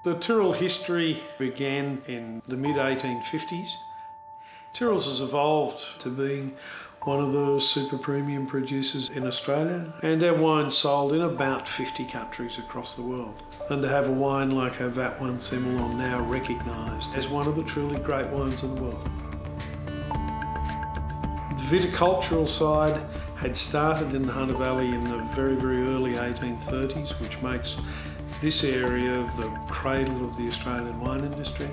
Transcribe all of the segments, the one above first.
The Tyrrell history began in the mid-1850s. Tyrrell's has evolved to being one of the super premium producers in Australia, and our wine's sold in about 50 countries across the world. And to have a wine like our VAT 1 Semillon now recognised as one of the truly great wines of the world. The viticultural side had started in the Hunter Valley in the very, very early 1830s, which makes this area the cradle of the Australian wine industry.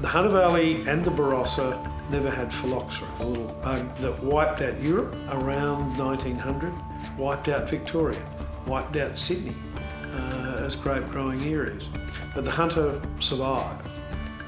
The Hunter Valley and the Barossa never had phylloxera, a little bug that wiped out Europe around 1900, wiped out Victoria, wiped out Sydney as grape growing areas. But the Hunter survived.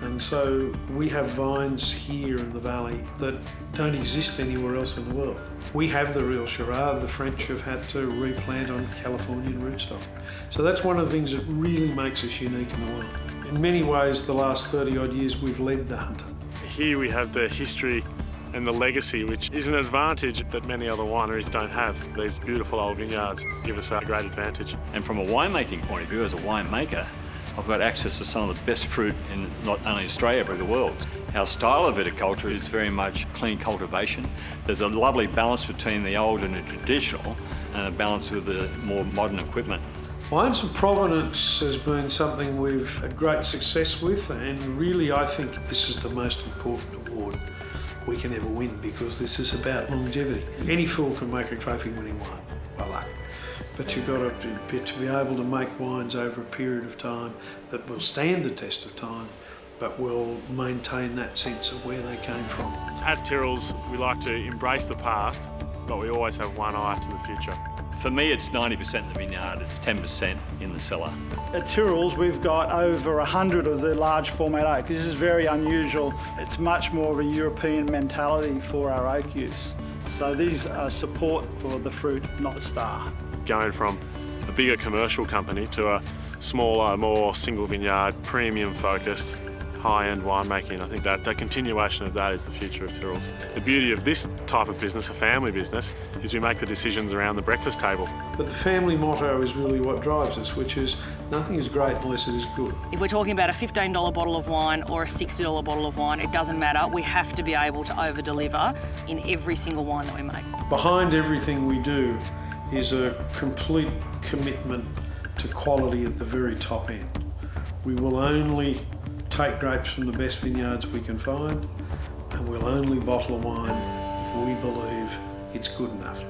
And so we have vines here in the valley that don't exist anywhere else in the world. We have the real Shiraz. The French have had to replant on Californian rootstock. So that's one of the things that really makes us unique in the world. In many ways, the last 30 odd years, we've led the Hunter. Here we have the history and the legacy, which is an advantage that many other wineries don't have. These beautiful old vineyards give us a great advantage. And from a winemaking point of view, as a winemaker, I've got access to some of the best fruit in not only Australia, but the world. Our style of viticulture is very much clean cultivation. There's a lovely balance between the old and the traditional, and a balance with the more modern equipment. Wines of provenance has been something we've had great success with, and really I think this is the most important award we can ever win, because this is about longevity. Any fool can make a trophy-winning wine, by luck. But you've got to be able to make wines over a period of time that will stand the test of time, but will maintain that sense of where they came from. At Tyrrell's, we like to embrace the past, but we always have one eye to the future. For me, it's 90% in the vineyard, it's 10% in the cellar. At Tyrrell's, we've got over 100 of the large format oak. This is very unusual. It's much more of a European mentality for our oak use. So these are support for the fruit, not the star. Going from a bigger commercial company to a smaller, more single vineyard, premium focused, high-end winemaking. I think that continuation of that is the future of Tyrrell's. The beauty of this type of business, a family business, is we make the decisions around the breakfast table. But the family motto is really what drives us, which is nothing is great unless it is good. If we're talking about a $15 bottle of wine or a $60 bottle of wine, it doesn't matter. We have to be able to over-deliver in every single wine that we make. Behind everything we do is a complete commitment to quality at the very top end. We will only take grapes from the best vineyards we can find, and we'll only bottle a wine if we believe it's good enough.